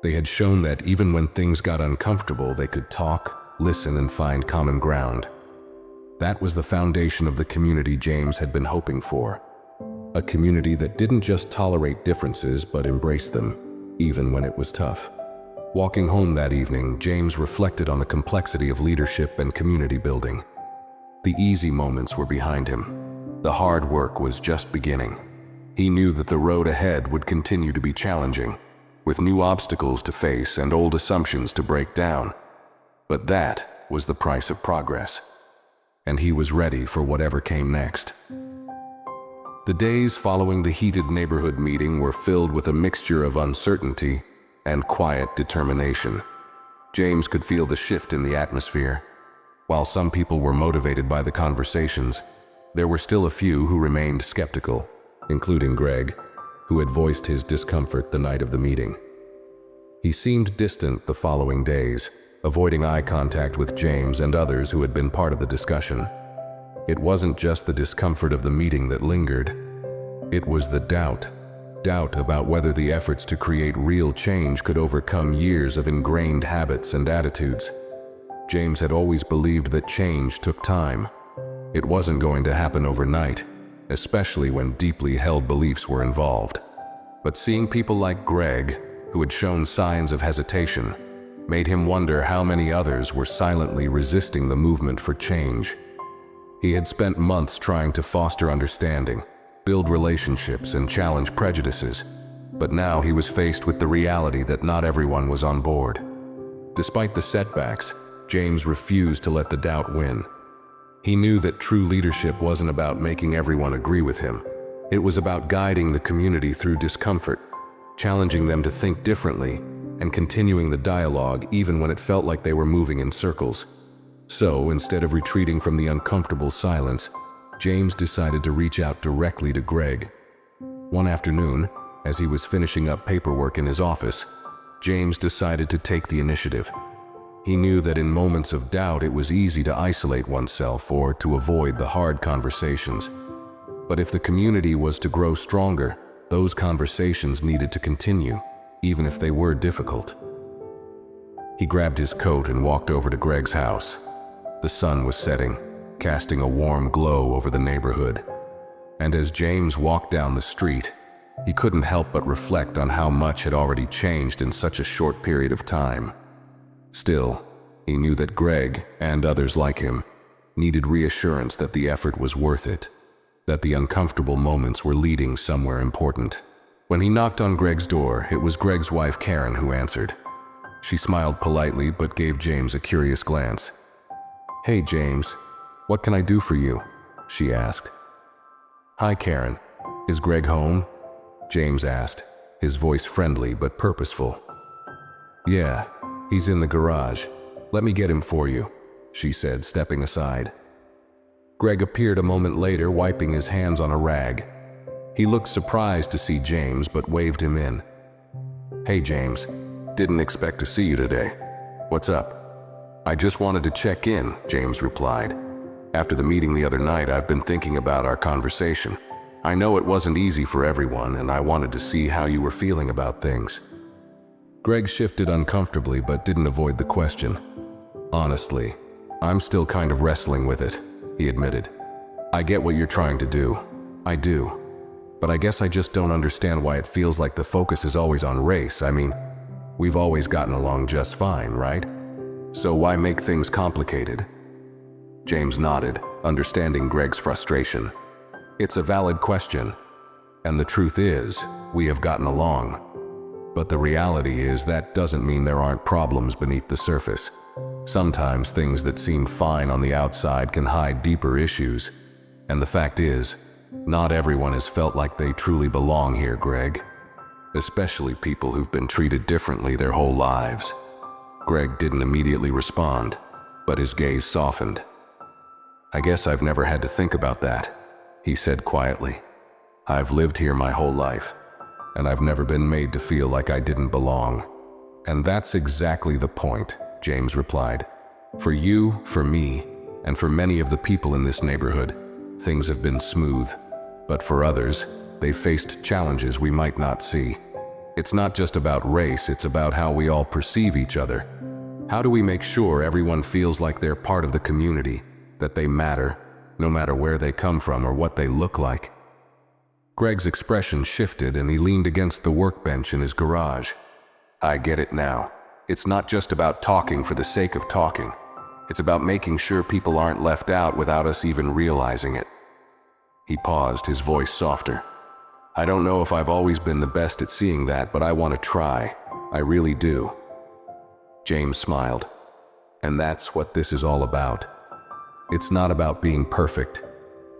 They had shown that even when things got uncomfortable, they could talk, listen, and find common ground. That was the foundation of the community James had been hoping for. A community that didn't just tolerate differences, but embraced them, even when it was tough. Walking home that evening, James reflected on the complexity of leadership and community building. The easy moments were behind him. The hard work was just beginning. He knew that the road ahead would continue to be challenging, with new obstacles to face and old assumptions to break down. But that was the price of progress. And he was ready for whatever came next. The days following the heated neighborhood meeting were filled with a mixture of uncertainty and quiet determination. James could feel the shift in the atmosphere. While some people were motivated by the conversations, there were still a few who remained skeptical, including Greg, who had voiced his discomfort the night of the meeting. He seemed distant the following days, avoiding eye contact with James and others who had been part of the discussion. It wasn't just the discomfort of the meeting that lingered. It was the doubt about whether the efforts to create real change could overcome years of ingrained habits and attitudes. James had always believed that change took time. It wasn't going to happen overnight, especially when deeply held beliefs were involved. But seeing people like Greg, who had shown signs of hesitation, made him wonder how many others were silently resisting the movement for change. He had spent months trying to foster understanding, build relationships, and challenge prejudices, but now he was faced with the reality that not everyone was on board. Despite the setbacks, James refused to let the doubt win. He knew that true leadership wasn't about making everyone agree with him. It was about guiding the community through discomfort, challenging them to think differently, and continuing the dialogue even when it felt like they were moving in circles. So, instead of retreating from the uncomfortable silence, James decided to reach out directly to Greg. One afternoon, as he was finishing up paperwork in his office, James decided to take the initiative. He knew that in moments of doubt it was easy to isolate oneself or to avoid the hard conversations. But if the community was to grow stronger, those conversations needed to continue, even if they were difficult. He grabbed his coat and walked over to Greg's house. The sun was setting, casting a warm glow over the neighborhood. And as James walked down the street, he couldn't help but reflect on how much had already changed in such a short period of time. Still, he knew that Greg, and others like him, needed reassurance that the effort was worth it, that the uncomfortable moments were leading somewhere important. When he knocked on Greg's door, it was Greg's wife Karen who answered. She smiled politely but gave James a curious glance. "Hey James, what can I do for you?" she asked. "Hi Karen, is Greg home?" James asked, his voice friendly but purposeful. "Yeah, he's in the garage. Let me get him for you," she said, stepping aside. Greg appeared a moment later, wiping his hands on a rag. He looked surprised to see James but waved him in. "Hey James, didn't expect to see you today. What's up?" "I just wanted to check in," James replied. "After the meeting the other night, I've been thinking about our conversation. I know it wasn't easy for everyone, and I wanted to see how you were feeling about things." Greg shifted uncomfortably but didn't avoid the question. "Honestly, I'm still kind of wrestling with it," he admitted. "I get what you're trying to do. I do. But I guess I just don't understand why it feels like the focus is always on race. I mean, we've always gotten along just fine, right? So why make things complicated?" James nodded, understanding Greg's frustration. "It's a valid question, and the truth is, we have gotten along. But the reality is that doesn't mean there aren't problems beneath the surface. Sometimes things that seem fine on the outside can hide deeper issues. And the fact is, not everyone has felt like they truly belong here, Greg. Especially people who've been treated differently their whole lives." Greg didn't immediately respond, but his gaze softened. "I guess I've never had to think about that," he said quietly. "I've lived here my whole life, and I've never been made to feel like I didn't belong." "And that's exactly the point," James replied. "For you, for me, and for many of the people in this neighborhood, things have been smooth. But for others, they've faced challenges we might not see. It's not just about race, it's about how we all perceive each other. How do we make sure everyone feels like they're part of the community, that they matter, no matter where they come from or what they look like?" Greg's expression shifted and he leaned against the workbench in his garage. "I get it now. It's not just about talking for the sake of talking. It's about making sure people aren't left out without us even realizing it." He paused, his voice softer. "I don't know if I've always been the best at seeing that, but I want to try. I really do." James smiled. "And that's what this is all about. It's not about being perfect.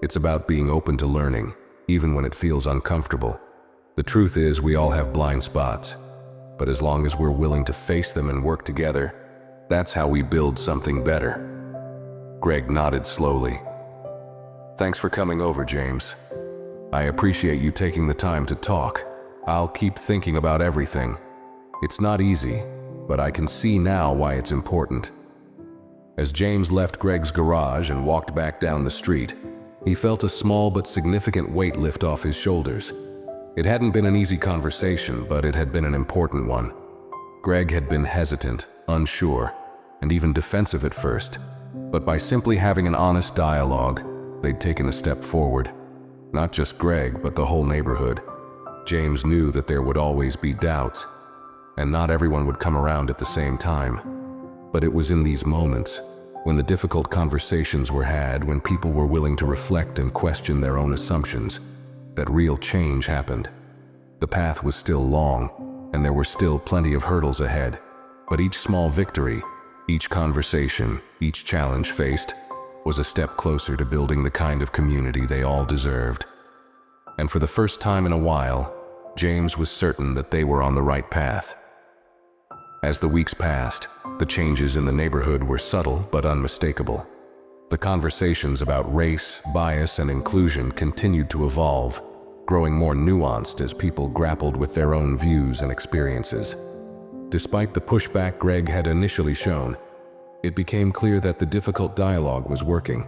It's about being open to learning, even when it feels uncomfortable. The truth is, we all have blind spots. But as long as we're willing to face them and work together, that's how we build something better." Greg nodded slowly. "Thanks for coming over, James. I appreciate you taking the time to talk. I'll keep thinking about everything. It's not easy, but I can see now why it's important." As James left Greg's garage and walked back down the street, he felt a small but significant weight lift off his shoulders. It hadn't been an easy conversation, but it had been an important one. Greg had been hesitant, unsure, and even defensive at first, but by simply having an honest dialogue, they'd taken a step forward. Not just Greg, but the whole neighborhood. James knew that there would always be doubts, and not everyone would come around at the same time. But it was in these moments, when the difficult conversations were had, when people were willing to reflect and question their own assumptions, that real change happened. The path was still long, and there were still plenty of hurdles ahead, but each small victory, each conversation, each challenge faced, was a step closer to building the kind of community they all deserved. And for the first time in a while, James was certain that they were on the right path. As the weeks passed, the changes in the neighborhood were subtle but unmistakable. The conversations about race, bias, and inclusion continued to evolve, growing more nuanced as people grappled with their own views and experiences. Despite the pushback Greg had initially shown, it became clear that the difficult dialogue was working.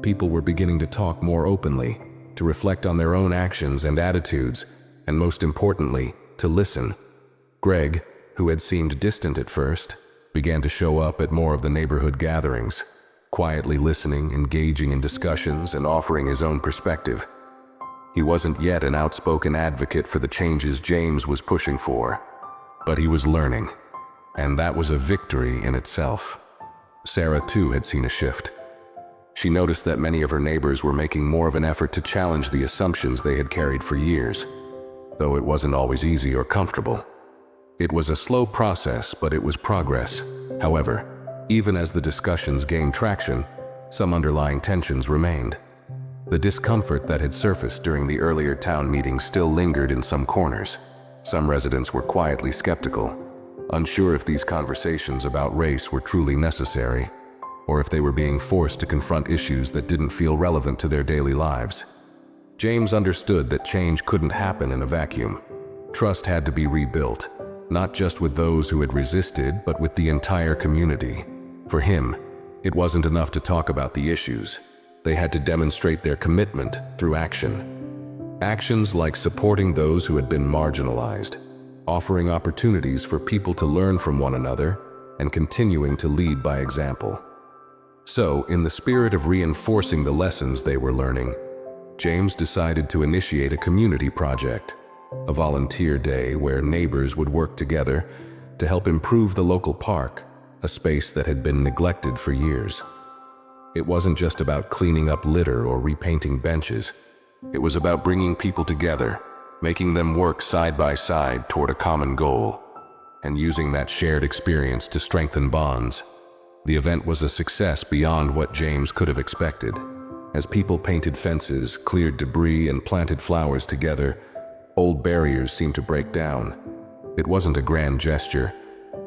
People were beginning to talk more openly, to reflect on their own actions and attitudes, and most importantly, to listen. Greg, who had seemed distant at first, began to show up at more of the neighborhood gatherings, quietly listening, engaging in discussions, and offering his own perspective. He wasn't yet an outspoken advocate for the changes James was pushing for, but he was learning, and that was a victory in itself. Sarah, too, had seen a shift. She noticed that many of her neighbors were making more of an effort to challenge the assumptions they had carried for years, though it wasn't always easy or comfortable. It was a slow process, but it was progress. However, even as the discussions gained traction, some underlying tensions remained. The discomfort that had surfaced during the earlier town meetings still lingered in some corners. Some residents were quietly skeptical, unsure if these conversations about race were truly necessary, or if they were being forced to confront issues that didn't feel relevant to their daily lives. James understood that change couldn't happen in a vacuum. Trust had to be rebuilt, not just with those who had resisted, but with the entire community. For him, it wasn't enough to talk about the issues. They had to demonstrate their commitment through action. Actions like supporting those who had been marginalized, offering opportunities for people to learn from one another, and continuing to lead by example. So, in the spirit of reinforcing the lessons they were learning, James decided to initiate a community project, a volunteer day where neighbors would work together to help improve the local park, a space that had been neglected for years. It wasn't just about cleaning up litter or repainting benches. It was about bringing people together, making them work side by side toward a common goal, and using that shared experience to strengthen bonds. The event was a success beyond what James could have expected. As people painted fences, cleared debris, and planted flowers together, old barriers seemed to break down. It wasn't a grand gesture,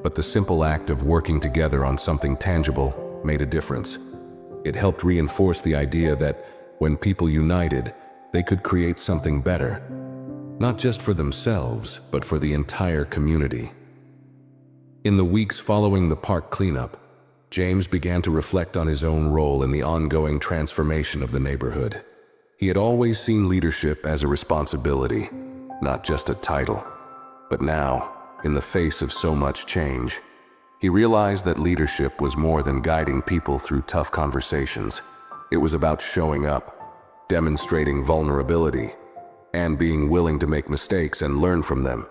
but the simple act of working together on something tangible made a difference. It helped reinforce the idea that when people united, they could create something better, not just for themselves, but for the entire community. In the weeks following the park cleanup, James began to reflect on his own role in the ongoing transformation of the neighborhood. He had always seen leadership as a responsibility, not just a title. But now, in the face of so much change, he realized that leadership was more than guiding people through tough conversations. It was about showing up, demonstrating vulnerability, and being willing to make mistakes and learn from them.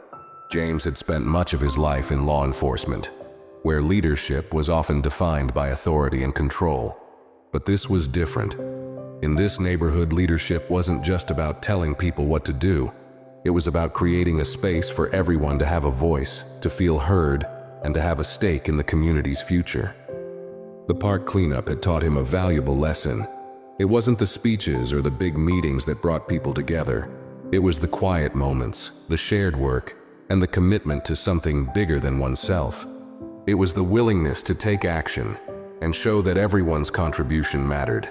James had spent much of his life in law enforcement, where leadership was often defined by authority and control. But this was different. In this neighborhood, leadership wasn't just about telling people what to do. It was about creating a space for everyone to have a voice, to feel heard, and to have a stake in the community's future. The park cleanup had taught him a valuable lesson. It wasn't the speeches or the big meetings that brought people together. It was the quiet moments, the shared work, and the commitment to something bigger than oneself. It was the willingness to take action and show that everyone's contribution mattered.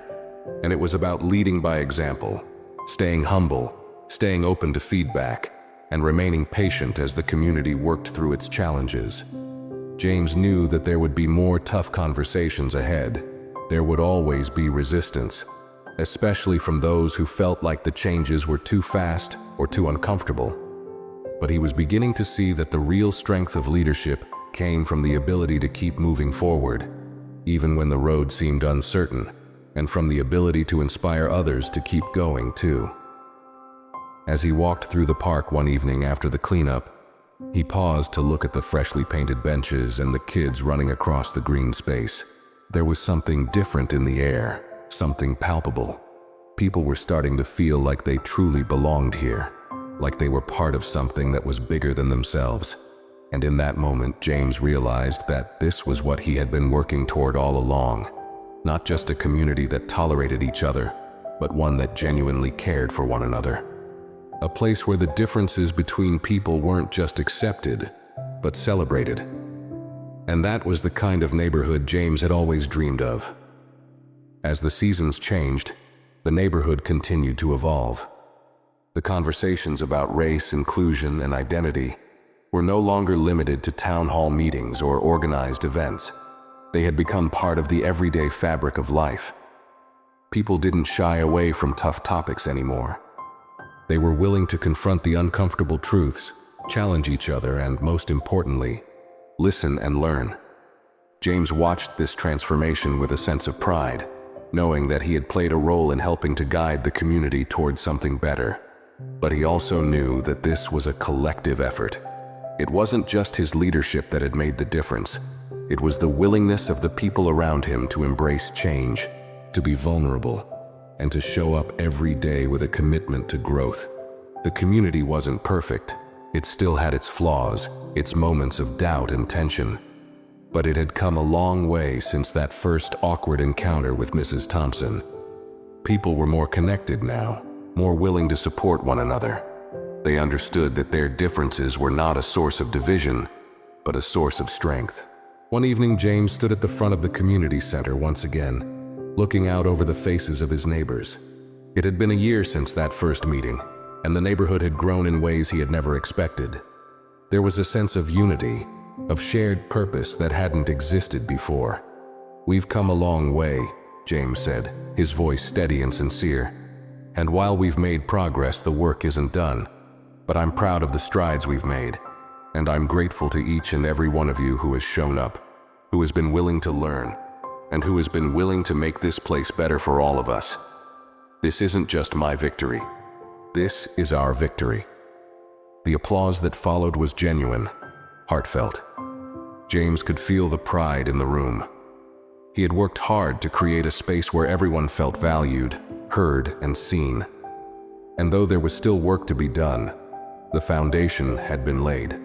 And it was about leading by example, staying humble, staying open to feedback, and remaining patient as the community worked through its challenges. James knew that there would be more tough conversations ahead. There would always be resistance, especially from those who felt like the changes were too fast or too uncomfortable. But he was beginning to see that the real strength of leadership came from the ability to keep moving forward, even when the road seemed uncertain, and from the ability to inspire others to keep going too. As he walked through the park one evening after the cleanup, he paused to look at the freshly painted benches and the kids running across the green space. There was something different in the air, something palpable. People were starting to feel like they truly belonged here, like they were part of something that was bigger than themselves. And in that moment, James realized that this was what he had been working toward all along. Not just a community that tolerated each other, but one that genuinely cared for one another. A place where the differences between people weren't just accepted, but celebrated. And that was the kind of neighborhood James had always dreamed of. As the seasons changed, the neighborhood continued to evolve. The conversations about race, inclusion, and identity were no longer limited to town hall meetings or organized events. They had become part of the everyday fabric of life. People didn't shy away from tough topics anymore. They were willing to confront the uncomfortable truths, challenge each other, and most importantly, listen and learn. James watched this transformation with a sense of pride, knowing that he had played a role in helping to guide the community towards something better. But he also knew that this was a collective effort. It wasn't just his leadership that had made the difference. It was the willingness of the people around him to embrace change, to be vulnerable, and to show up every day with a commitment to growth. The community wasn't perfect. It still had its flaws, its moments of doubt and tension. But it had come a long way since that first awkward encounter with Mrs. Thompson. People were more connected now, more willing to support one another. They understood that their differences were not a source of division, but a source of strength. One evening, James stood at the front of the community center once again, looking out over the faces of his neighbors. It had been a year since that first meeting, and the neighborhood had grown in ways he had never expected. There was a sense of unity, of shared purpose that hadn't existed before. "We've come a long way," James said, his voice steady and sincere. "And while we've made progress, the work isn't done. But I'm proud of the strides we've made, and I'm grateful to each and every one of you who has shown up, who has been willing to learn, and who has been willing to make this place better for all of us. This isn't just my victory. This is our victory." The applause that followed was genuine, heartfelt. James could feel the pride in the room. He had worked hard to create a space where everyone felt valued, heard, and seen. And though there was still work to be done, the foundation had been laid.